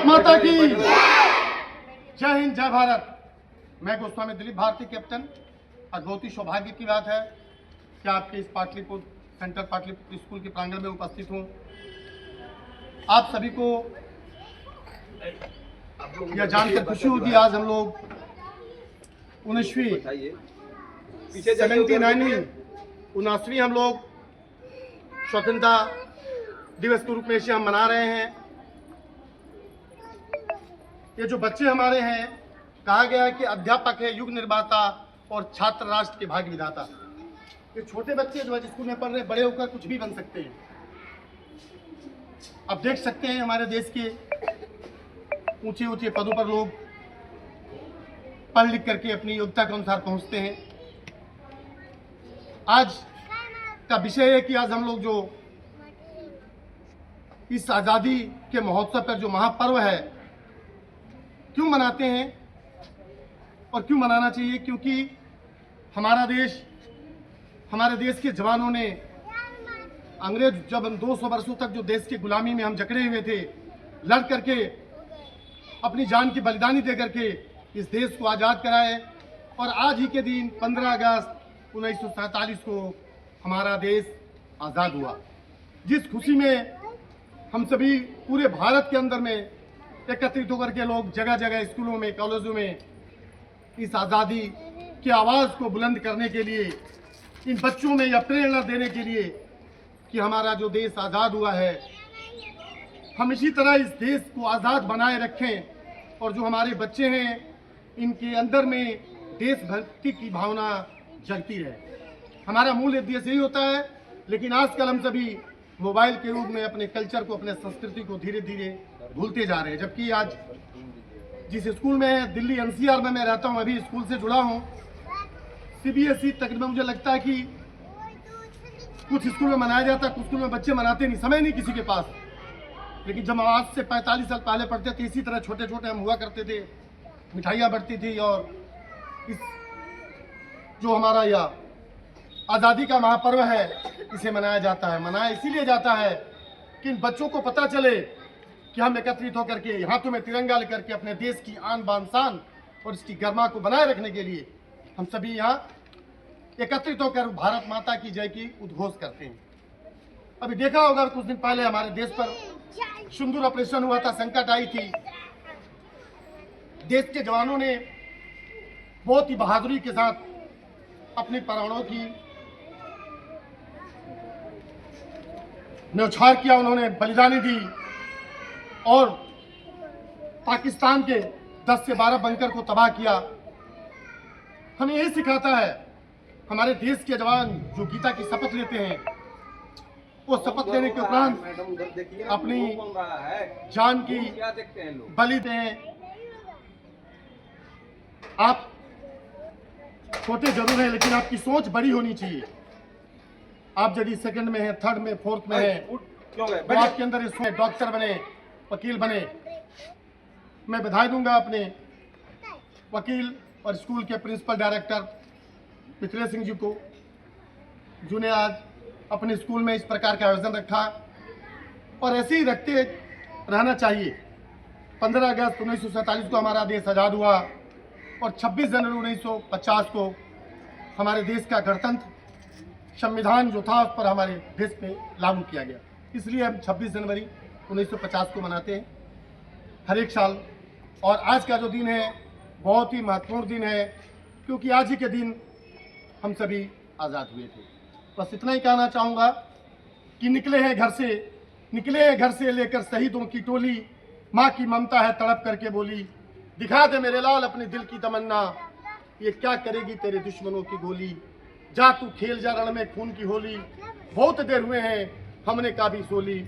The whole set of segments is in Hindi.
माता की जय हिंद, जय भारत। मैं गोस्वामी दिलीप भारती कैप्टन। और बहुत ही सौभाग्य की बात है कि आपके इस पाटलिपुत्र सेंट्रल पाटलिपुत्र स्कूल के प्रांगण में उपस्थित हूँ। आप सभी को यह जानकर खुशी होगी, आज हम लोग 79वीं हम लोग स्वतंत्रता दिवस के रूप में इसे हम मना रहे हैं। ये जो बच्चे हमारे हैं, कहा गया है कि अध्यापक है युग निर्माता और छात्र राष्ट्र के भाग्य विधाता। ये छोटे बच्चे जो स्कूल में पढ़ रहे, बड़े होकर कुछ भी बन सकते हैं। अब देख सकते हैं हमारे देश के ऊंचे ऊंचे पदों पर लोग पढ़ लिख करके अपनी योग्यता के अनुसार पहुंचते हैं। आज का विषय है कि आज हम लोग जो इस आज़ादी के महोत्सव पर जो महापर्व है क्यों मनाते हैं और क्यों मनाना चाहिए, क्योंकि हमारे देश के जवानों ने अंग्रेज जब हम 200 वर्षों तक जो देश की गुलामी में हम जकड़े हुए थे, लड़ करके अपनी जान की बलिदानी दे करके इस देश को आज़ाद कराए। और आज ही के दिन 15 अगस्त 1947 को हमारा देश आज़ाद हुआ। जिस खुशी में हम सभी पूरे भारत के अंदर में एकत्रित होकर के लोग जगह जगह स्कूलों में, कॉलेजों में इस आज़ादी की आवाज़ को बुलंद करने के लिए, इन बच्चों में यह प्रेरणा देने के लिए कि हमारा जो देश आज़ाद हुआ है, हम इसी तरह इस देश को आज़ाद बनाए रखें और जो हमारे बच्चे हैं इनके अंदर में देशभक्ति की भावना जगती रहे। हमारा मूल उद्देश्य यही होता है। लेकिन आजकल हम सभी मोबाइल के रूप में अपने कल्चर को, अपने संस्कृति को धीरे धीरे भूलते जा रहे हैं। जबकि आज जिस स्कूल में दिल्ली NCR में मैं रहता हूँ, अभी स्कूल से जुड़ा हूँ, CBSE तकरीबन मुझे लगता है कि कुछ स्कूल में मनाया जाता है, कुछ स्कूल में बच्चे मनाते नहीं, समय नहीं किसी के पास। लेकिन जब आज से 45 साल पहले पढ़ते थे, इसी तरह छोटे छोटे हम हुआ करते थे, मिठाइयाँ बढ़ती थी और इस जो हमारा यह आज़ादी का महापर्व है इसे मनाया जाता है। मनाया इसीलिए जाता है कि इन बच्चों को पता चले कि हम एकत्रित होकर के हाथों में तिरंगा लेकर के अपने देश की आन बान शान और इसकी गरिमा को बनाए रखने के लिए हम सभी यहाँ एकत्रित होकर भारत माता की जय की उद्घोष करते हैं। अभी देखा होगा कुछ दिन पहले हमारे देश पर सिंदूर ऑपरेशन हुआ था, संकट आई थी। देश के जवानों ने बहुत ही बहादुरी के साथ अपने प्राणों की न्यौछावर किया, उन्होंने बलिदानी दी और पाकिस्तान के 10 से 12 बंकर को तबाह किया। हमें यही सिखाता है हमारे देश के जवान जो गीता की शपथ लेते हैं, वो शपथ लेने के उपरांत अपनी जान की बलि देते हैं। आप छोटे जरूर हैं, लेकिन आपकी सोच बड़ी होनी चाहिए। आप यदि सेकंड में है, थर्ड में, फोर्थ में है, तो आपके अंदर इसमें डॉक्टर बने, वकील बने। मैं बधाई दूंगा अपने वकील और स्कूल के प्रिंसिपल डायरेक्टर मिथिलेश सिंह जी को, जिन्हें आज अपने स्कूल में इस प्रकार का आयोजन रखा और ऐसे ही रखते रहना चाहिए। 15 अगस्त 1947 को हमारा देश आज़ाद हुआ और 26 जनवरी 1950 को हमारे देश का गणतंत्र संविधान जो था उस पर हमारे देश में लागू किया गया। इसलिए हम 26 जनवरी 1950 को मनाते हैं हर एक साल। और आज का जो दिन है बहुत ही महत्वपूर्ण दिन है, क्योंकि आज ही के दिन हम सभी आज़ाद हुए थे। बस इतना ही कहना चाहूँगा कि निकले हैं घर से लेकर शहीदों की टोली, माँ की ममता है तड़प करके बोली, दिखा दे मेरे लाल अपने दिल की तमन्ना, ये क्या करेगी तेरे दुश्मनों की गोली, जा तू खेल जा रण में खून की होली, बहुत देर हुए हैं हमने काबी सोली,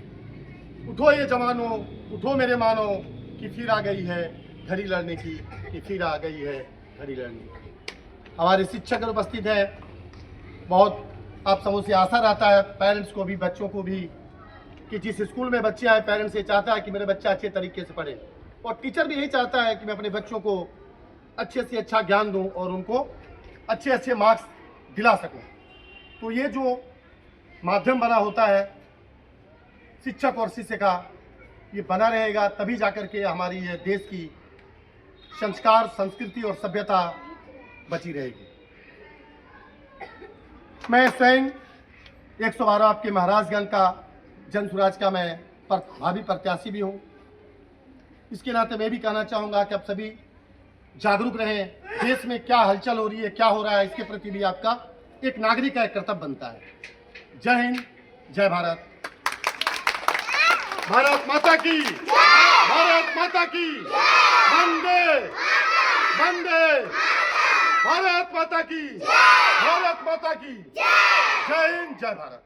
उठो ये जवानों उठो मेरे मानो, कि फिर आ गई है घड़ी लड़ने की, कि फिर आ गई है घड़ी लड़ने की। हमारे शिक्षक उपस्थित है, बहुत आप सबों से आशा रहता है, पेरेंट्स को भी, बच्चों को भी, कि जिस स्कूल में बच्चे आए, पेरेंट्स ये चाहता है कि मेरे बच्चा अच्छे तरीके से पढ़े और टीचर भी यही चाहता है कि मैं अपने बच्चों को अच्छे से अच्छा ज्ञान दूं और उनको अच्छे अच्छे मार्क्स दिला सकूं। तो ये जो माध्यम बना होता है शिक्षक और शिक्षिका, ये बना रहेगा, तभी जाकर के हमारी ये देश की संस्कार, संस्कृति और सभ्यता बची रहेगी। मैं स्वयं 112 आपके महाराजगंज का जन स्वराज का मैं भावी प्रत्याशी भी हूँ। इसके नाते मैं भी कहना चाहूँगा कि आप सभी जागरूक रहें। देश में क्या हलचल हो रही है, क्या हो रहा है, इसके प्रति भी आपका एक नागरिक का एक कर्तव्य बनता है। जय हिंद, जय भारत। भारत माता की, भारत माता की, वंदे वंदे, भारत माता की, भारत माता की, जय हिंद, जय भारत।